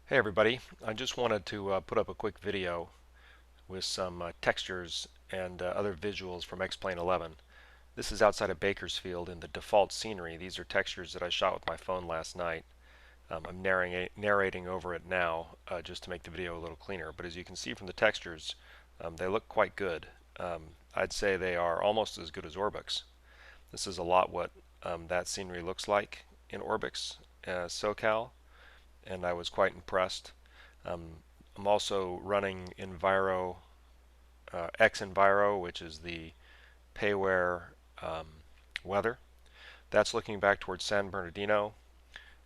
Hey everybody, I just wanted to put up a quick video with some textures and other visuals from X-Plane 11. This is outside of Bakersfield in the default scenery. These are textures that I shot with my phone last night. I'm narrating over it now just to make the video a little cleaner, but as you can see from the textures, they look quite good. I'd say they are almost as good as Orbix. This is a lot what that scenery looks like in Orbix SoCal, and I was quite impressed. I'm also running X Enviro, which is the payware um, weather. That's looking back towards San Bernardino.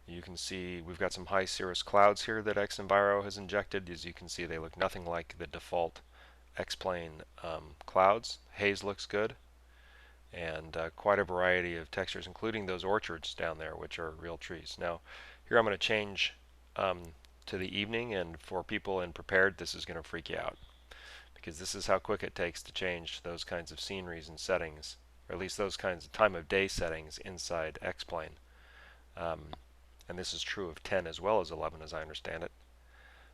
You can see we've got some high cirrus clouds here that X Enviro has injected. As you can see, they look nothing like the default X-plane clouds. Haze looks good, and quite a variety of textures, including those orchards down there, which are real trees. Now, here I'm going to change um, to the evening, and for people in prepared, this is going to freak you out because this is how quick it takes to change those kinds of sceneries and settings, or at least those kinds of time of day settings inside X-plane. Um, and this is true of 10 as well as 11, as I understand it.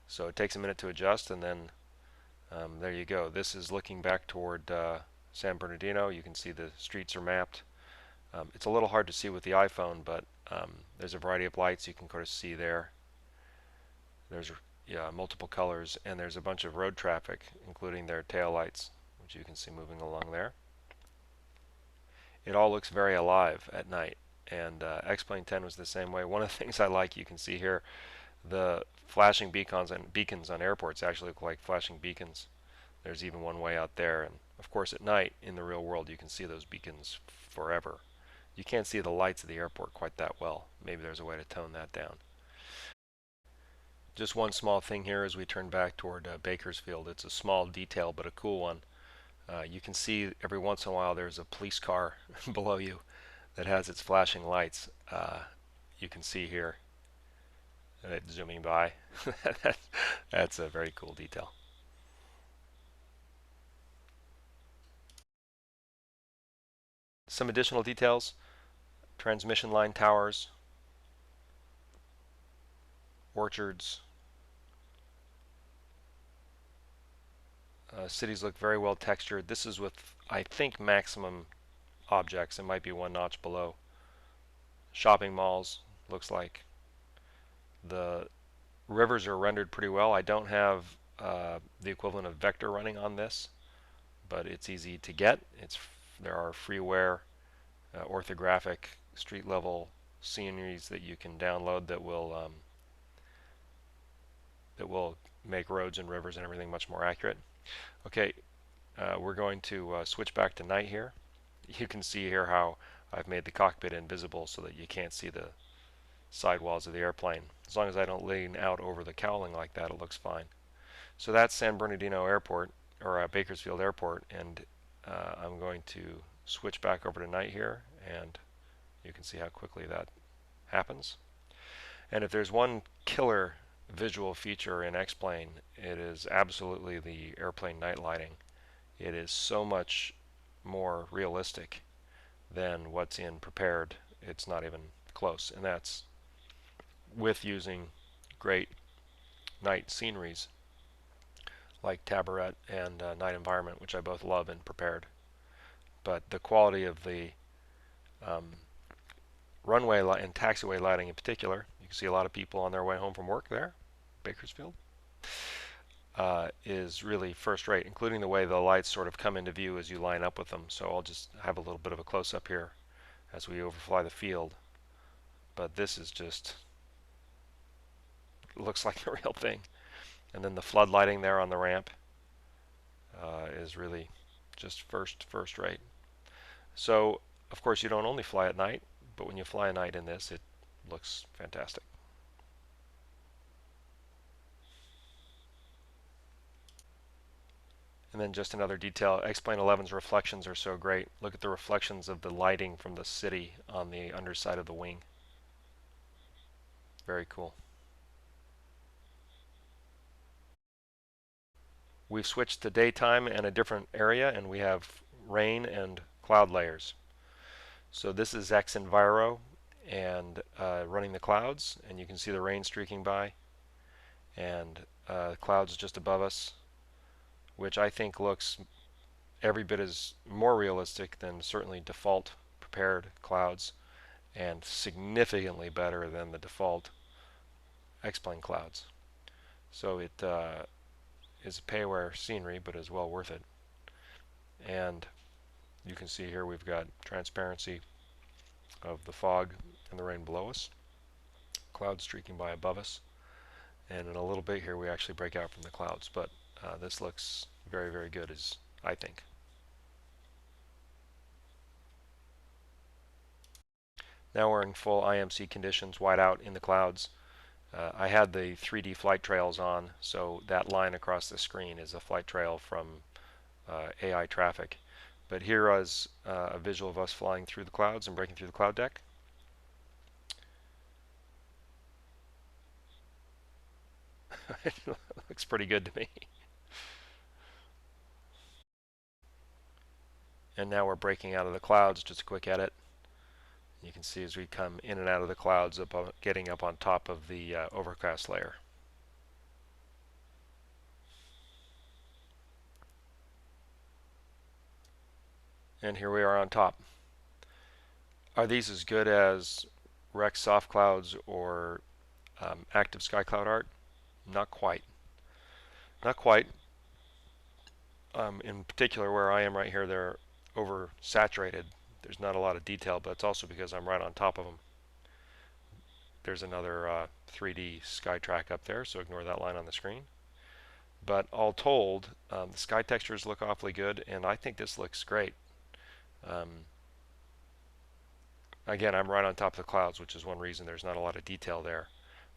So it takes a minute to adjust, and then there you go. This is looking back toward San Bernardino. You can see the streets are mapped. It's a little hard to see with the iPhone, but there's a variety of lights you can kind of see there. There's multiple colors, and there's a bunch of road traffic, including their tail lights, which you can see moving along there. It all looks very alive at night, and X-Plane 10 was the same way. One of the things I like, you can see here, the flashing beacons on airports actually look like flashing beacons. There's even one way out there, and of course at night in the real world you can see those beacons forever. You can't see the lights of the airport quite that well. Maybe there's a way to tone that down. Just one small thing here as we turn back toward Bakersfield. It's a small detail but a cool one. You can see every once in a while there's a police car below you that has its flashing lights. You can see here zooming by. That's a very cool detail. Some additional details: transmission line towers, orchards. Cities look very well textured. This is with, I think, maximum objects. It might be one notch below. Shopping malls, looks like. The rivers are rendered pretty well. I don't have the equivalent of vector running on this, but it's easy to get. There are freeware, orthographic, street level sceneries that you can download that will make roads and rivers and everything much more accurate. Okay, we're going to switch back to night here. You can see here how I've made the cockpit invisible so that you can't see the sidewalls of the airplane. As long as I don't lean out over the cowling like that, it looks fine. So that's San Bernardino Airport, or Bakersfield Airport, and I'm going to switch back over to night here, and you can see how quickly that happens. And if there's one killer visual feature in X-plane, it is absolutely the airplane night lighting. It is so much more realistic than what's in prepared. It's not even close, and that's with using great night sceneries like Tabaret and Night Environment, which I both love and prepared. But the quality of the um, runway and taxiway lighting in particular, you can see a lot of people on their way home from work there, Bakersfield, is really first rate, including the way the lights sort of come into view as you line up with them. So I'll just have a little bit of a close-up here as we overfly the field. But this is just, looks like the real thing. And then the flood lighting there on the ramp is really just first rate. So of course you don't only fly at night, but when you fly at night in this, it looks fantastic. And then just another detail, X-Plane 11's reflections are so great. Look at the reflections of the lighting from the city on the underside of the wing. Very cool. We've switched to daytime and a different area, and we have rain and cloud layers. So this is X Enviro and running the clouds, and you can see the rain streaking by. and clouds just above us, which I think looks every bit as more realistic than certainly default prepared clouds, and significantly better than the default X-plane clouds. So it is pay-aware scenery, but is well worth it. And you can see here we've got transparency of the fog and the rain below us, clouds streaking by above us, and in a little bit here we actually break out from the clouds. But this looks very, very good, as I think. Now we're in full IMC conditions, wide out in the clouds. I had the 3D flight trails on, so that line across the screen is a flight trail from AI traffic. But here is a visual of us flying through the clouds and breaking through the cloud deck. It looks pretty good to me. And now we're breaking out of the clouds, just a quick edit. You can see as we come in and out of the clouds, getting up on top of the overcast layer. And here we are on top. Are these as good as Rex soft clouds or active sky cloud art? Not quite. Not quite. In particular, where I am right here, they're oversaturated. There's not a lot of detail, but it's also because I'm right on top of them. There's another 3D sky track up there, so ignore that line on the screen. But all told, the sky textures look awfully good, and I think this looks great. Again, I'm right on top of the clouds, which is one reason there's not a lot of detail there.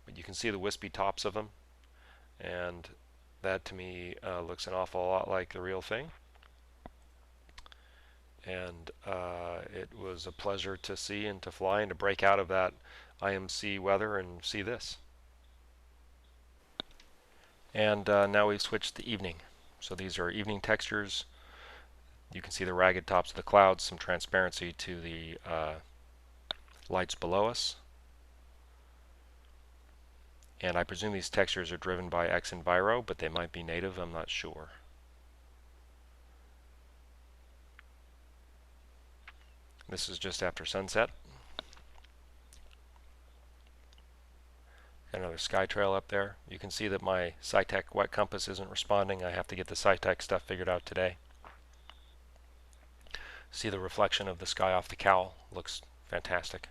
But you can see the wispy tops of them, and that to me looks an awful lot like the real thing. And it was a pleasure to see and to fly and to break out of that IMC weather and see this. And now we've switched to evening. So these are evening textures. You can see the ragged tops of the clouds, some transparency to the lights below us. And I presume these textures are driven by Xenviro, but they might be native, I'm not sure. This is just after sunset. Another sky trail up there. You can see that my SciTech wet compass isn't responding. I have to get the SciTech stuff figured out today. See the reflection of the sky off the cowl. Looks fantastic.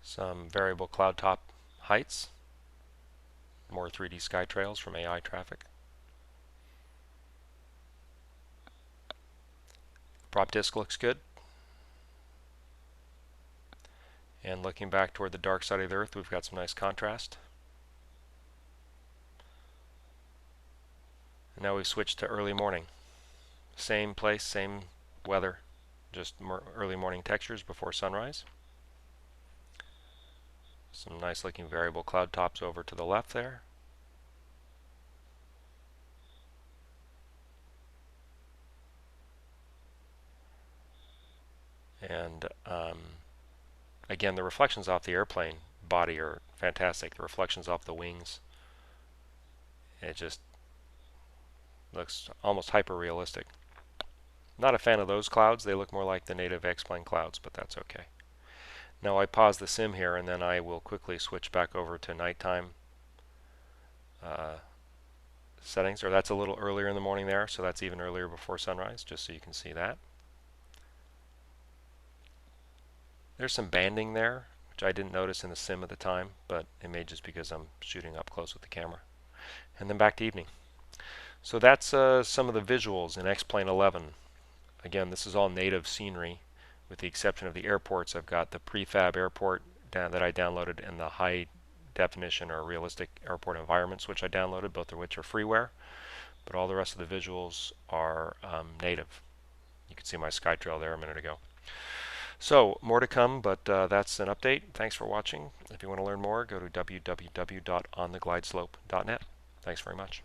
Some variable cloud top heights. More 3D sky trails from AI traffic. Prop disk looks good. And looking back toward the dark side of the Earth, we've got some nice contrast. And now we've switched to early morning. Same place, same weather, just more early morning textures before sunrise. Some nice looking variable cloud tops over to the left there. And again, the reflections off the airplane body are fantastic. The reflections off the wings, it just looks almost hyper realistic. Not a fan of those clouds. They look more like the native X-plane clouds, but that's okay. Now I pause the sim here, and then I will quickly switch back over to nighttime settings. Or that's a little earlier in the morning there, so that's even earlier before sunrise, just so you can see that. There's some banding there, which I didn't notice in the sim at the time, but it may just because I'm shooting up close with the camera. And then back to evening. So that's some of the visuals in X-Plane 11. Again, this is all native scenery, with the exception of the airports. I've got the prefab airport that I downloaded and the high definition or realistic airport environments, which I downloaded, both of which are freeware. But all the rest of the visuals are native. You can see my sky trail there a minute ago. So, more to come, but that's an update. Thanks for watching. If you want to learn more, go to www.ontheglideslope.net. Thanks very much.